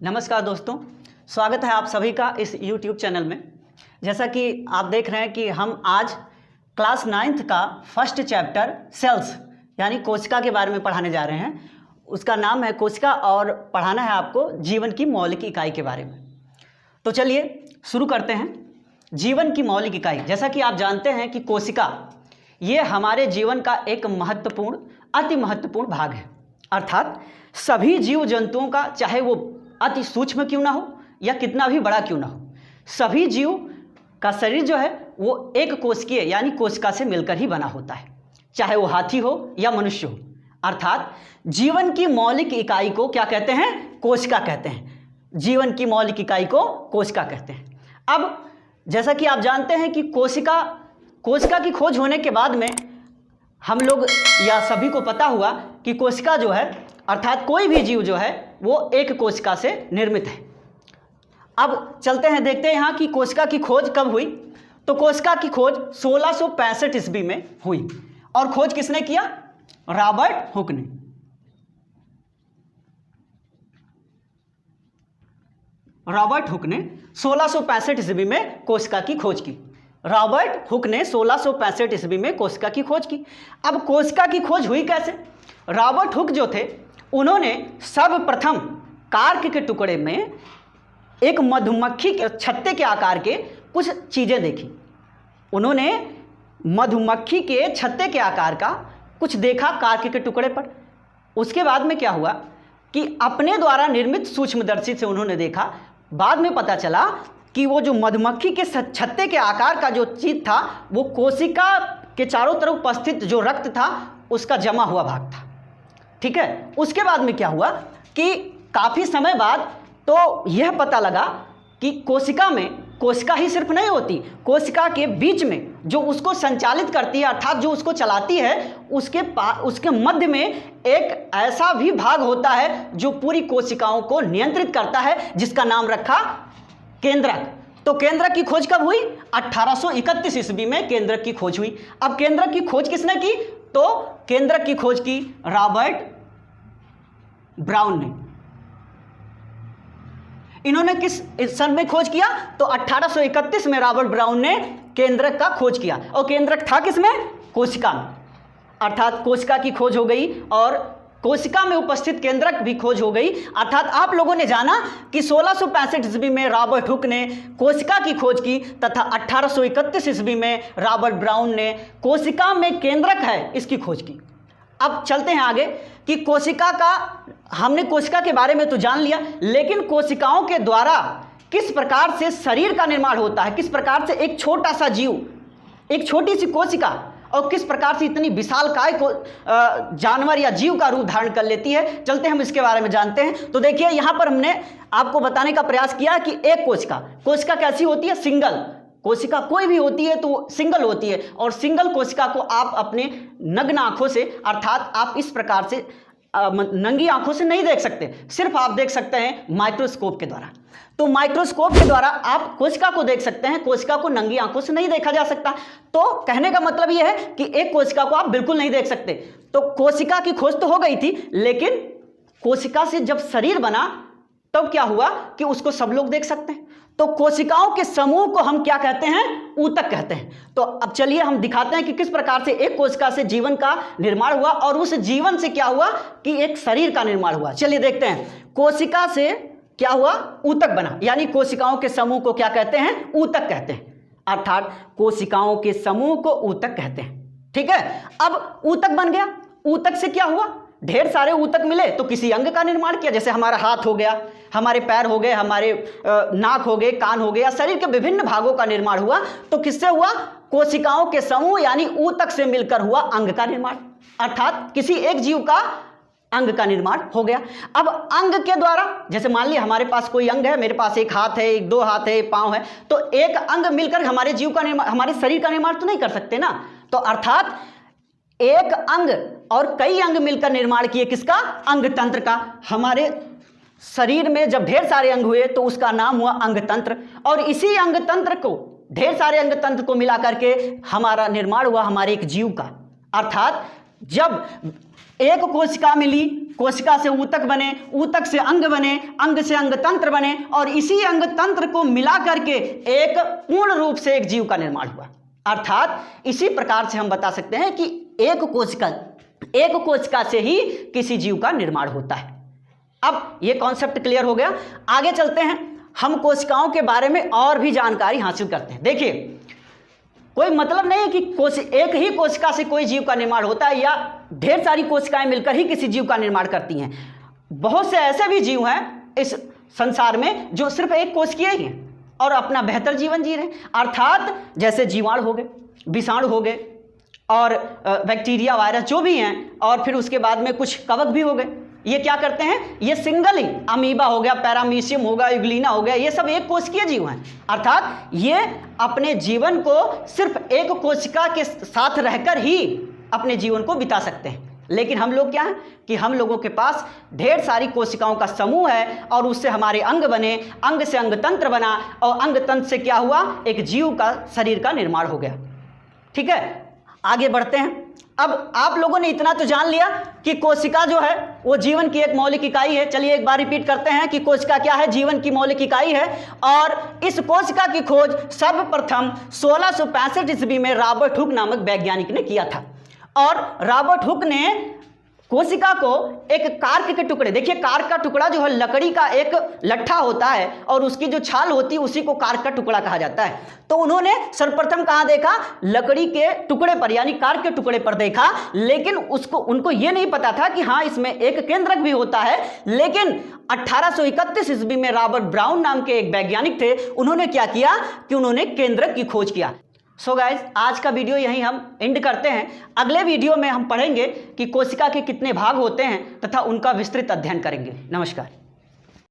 नमस्कार दोस्तों, स्वागत है आप सभी का इस YouTube चैनल में। जैसा कि आप देख रहे हैं कि हम आज क्लास 9th का फर्स्ट चैप्टर सेल्स यानी कोशिका के बारे में पढ़ाने जा रहे हैं। उसका नाम है कोशिका और पढ़ाना है आपको जीवन की मौलिक इकाई के बारे में। तो चलिए शुरू करते हैं। जीवन की मौलिक इकाई, जैसा कि आप जानते हैं कि कोशिका ये हमारे जीवन का एक महत्वपूर्ण, अति महत्वपूर्ण भाग है। अर्थात सभी जीव जंतुओं का, चाहे वो अति सूक्ष्म क्यों ना हो या कितना भी बड़ा क्यों ना हो, सभी जीव का शरीर जो है वो एक कोशिकीय यानी कोशिका से मिलकर ही बना होता है, चाहे वो हाथी हो या मनुष्य हो। अर्थात जीवन की मौलिक इकाई को क्या कहते हैं? कोशिका कहते हैं। जीवन की मौलिक इकाई को कोशिका कहते हैं। अब जैसा कि आप जानते हैं कि कोशिका की खोज होने के बाद में हम लोग या सभी को पता हुआ कि कोशिका जो है अर्थात कोई भी जीव जो है वो एक कोशिका से निर्मित है। अब चलते हैं, देखते हैं यहाँ की कोशिका की खोज कब हुई। तो कोशिका की खोज 1665 ईस्वी में हुई। और खोज किसने किया? रॉबर्ट हुक ने। रॉबर्ट हुक ने 1665 ईस्वी में कोशिका की खोज की। रॉबर्ट हुक ने 1665 ईस्वी में कोशिका की खोज की। अब कोशिका की खोज हुई कैसे? रॉबर्ट हुक जो थे उन्होंने सर्वप्रथम कार्क के टुकड़े में एक मधुमक्खी के छत्ते के आकार के कुछ चीज़ें देखी। उन्होंने मधुमक्खी के छत्ते के आकार का कुछ देखा कार्क के टुकड़े पर। उसके बाद में क्या हुआ कि अपने द्वारा निर्मित सूक्ष्मदर्शी से उन्होंने देखा। बाद में पता चला कि वो जो मधुमक्खी के छत्ते के आकार का जो चीज था वो कोशिका के चारों तरफ उपस्थित जो रक्त था उसका जमा हुआ भाग था। ठीक है। उसके बाद में क्या हुआ कि काफ़ी समय बाद तो यह पता लगा कि कोशिका में कोशिका ही सिर्फ नहीं होती, कोशिका के बीच में जो उसको संचालित करती है अर्थात जो उसको चलाती है उसके मध्य में एक ऐसा भी भाग होता है जो पूरी कोशिकाओं को नियंत्रित करता है, जिसका नाम रखा केंद्रक। तो केंद्रक की खोज कब हुई? 1831 ईस्वी में केंद्रक की खोज हुई। अब केंद्रक की खोज किसने की? तो केंद्रक की खोज की रॉबर्ट ब्राउन ने। इन्होंने किस सन में खोज किया? तो 1831 में रॉबर्ट ब्राउन ने केंद्रक का खोज किया। और केंद्रक था किसमें? कोशिका में। अर्थात कोशिका की खोज हो गई और कोशिका में उपस्थित केंद्रक भी खोज हो गई। अर्थात आप लोगों ने जाना कि 1665 ईस्वी में रॉबर्ट हुक ने कोशिका की खोज की तथा 1831 ईस्वी में रॉबर्ट ब्राउन ने कोशिका में केंद्रक है इसकी खोज की। अब चलते हैं आगे कि कोशिका का, हमने कोशिका के बारे में तो जान लिया, लेकिन कोशिकाओं के द्वारा किस प्रकार से शरीर का निर्माण होता है, किस प्रकार से एक छोटा सा जीव, एक छोटी सी कोशिका और किस प्रकार से इतनी विशालकाय को जानवर या जीव का रूप धारण कर लेती है, चलते हम इसके बारे में जानते हैं। तो देखिए यहाँ पर हमने आपको बताने का प्रयास किया कि एक कोशिका कैसी होती है? सिंगल कोशिका कोई भी होती है तो सिंगल होती है, और सिंगल कोशिका को आप अपने नग्न आंखों से अर्थात आप इस प्रकार से नंगी आंखों से नहीं देख सकते, सिर्फ आप देख सकते हैं माइक्रोस्कोप के द्वारा। तो माइक्रोस्कोप के द्वारा आप कोशिका को देख सकते हैं, कोशिका को नंगी आंखों से नहीं देखा जा सकता। तो कहने का मतलब यह है कि एक कोशिका को आप बिल्कुल नहीं देख सकते। तो कोशिका की खोज तो हो गई थी, लेकिन कोशिका से जब शरीर बना तब क्या हुआ कि उसको सब लोग देख सकते हैं। तो कोशिकाओं के समूह को हम क्या कहते हैं? ऊतक कहते हैं। तो अब चलिए हम दिखाते हैं कि किस प्रकार से एक कोशिका से जीवन का निर्माण हुआ और उस जीवन से क्या हुआ कि एक शरीर का निर्माण हुआ। चलिए देखते हैं। कोशिका से क्या हुआ? ऊतक बना, यानी कोशिकाओं के समूह को क्या कहते हैं? ऊतक कहते हैं। अर्थात कोशिकाओं के समूह को ऊतक कहते हैं। ठीक है। अब ऊतक बन गया। ऊतक से क्या हुआ? ढेर सारे ऊतक मिले तो किसी अंग का निर्माण किया, जैसे हमारा हाथ हो गया, हमारे पैर हो गए, हमारे नाक हो गए, कान हो गए, या शरीर के विभिन्न भागों का निर्माण हुआ। तो किससे हुआ? कोशिकाओं के समूह यानी ऊतक से मिलकर हुआ अंग का निर्माण, अर्थात किसी एक जीव का अंग का निर्माण हो गया। अब अंग के द्वारा, जैसे मान लिया हमारे पास कोई अंग है, मेरे पास एक हाथ है, एक दो हाथ है, पांव है, तो एक अंग मिलकर हमारे जीव का निर्माण, हमारे शरीर का निर्माण तो नहीं कर सकते ना। तो अर्थात एक अंग और कई अंग मिलकर निर्माण किए किसका? अंग तंत्र का। हमारे शरीर में जब ढेर सारे अंग हुए तो उसका नाम हुआ अंग तंत्र, और इसी अंग तंत्र को, ढेर सारे अंग तंत्र को मिला करके हमारा निर्माण हुआ हमारे एक जीव का। अर्थात जब एक कोशिका मिली, कोशिका से ऊतक बने, ऊतक से अंग बने, अंग से अंग तंत्र बने, और इसी अंग तंत्र को मिला करके एक पूर्ण रूप से एक जीव का निर्माण हुआ। अर्थात इसी प्रकार से हम बता सकते हैं कि एक कोशिका से ही किसी जीव का निर्माण होता है। अब ये कॉन्सेप्ट क्लियर हो गया। आगे चलते हैं, हम कोशिकाओं के बारे में और भी जानकारी हासिल करते हैं। देखिए, कोई मतलब नहीं है कि एक ही कोशिका से कोई जीव का निर्माण होता है या ढेर सारी कोशिकाएं मिलकर ही किसी जीव का निर्माण करती हैं। बहुत से ऐसे भी जीव हैं इस संसार में जो सिर्फ एक कोशिकीय ही हैं और अपना बेहतर जीवन जी रहे हैं। अर्थात जैसे जीवाणु हो गए, विषाणु हो गए, और बैक्टीरिया, वायरस जो भी हैं, और फिर उसके बाद में कुछ कवक भी हो गए। ये क्या करते हैं, ये सिंगल ही, अमीबा हो गया, पैरामीशियम होगा, यूग्लिना हो गया, ये सब एक कोशिकीय जीव हैं। अर्थात ये अपने जीवन को सिर्फ एक कोशिका के साथ रहकर ही अपने जीवन को बिता सकते हैं। लेकिन हम लोग क्या हैं कि हम लोगों के पास ढेर सारी कोशिकाओं का समूह है और उससे हमारे अंग बने, अंग से अंग तंत्र बना, और अंग तंत्र से क्या हुआ, एक जीव का शरीर का निर्माण हो गया। ठीक है, आगे बढ़ते हैं। अब आप लोगों ने इतना तो जान लिया कि कोशिका जो है वो जीवन की एक मौलिक इकाई है। चलिए एक बार रिपीट करते हैं कि कोशिका क्या है, जीवन की मौलिक इकाई है। और इस कोशिका की खोज सर्वप्रथम 1665 ईस्वी में रॉबर्ट हुक नामक वैज्ञानिक ने किया था। और रॉबर्ट हुक ने कोशिका को एक कार्क के टुकड़े, देखिए कार्क का टुकड़ा जो है लकड़ी का एक लट्ठा होता है और उसकी जो छाल होती है उसी को कार्क का टुकड़ा कहा जाता है। तो उन्होंने सर्वप्रथम कहाँ देखा, लकड़ी के टुकड़े पर, यानी कार्क के टुकड़े पर देखा। लेकिन उनको ये नहीं पता था कि हाँ इसमें एक केंद्रक भी होता है। लेकिन 1831 ईस्वी में रॉबर्ट ब्राउन नाम के एक वैज्ञानिक थे, उन्होंने क्या किया कि उन्होंने केंद्रक की खोज किया। सो गाइज, आज का वीडियो यहीं हम एंड करते हैं। अगले वीडियो में हम पढ़ेंगे कि कोशिका के कितने भाग होते हैं तथा उनका विस्तृत अध्ययन करेंगे। नमस्कार।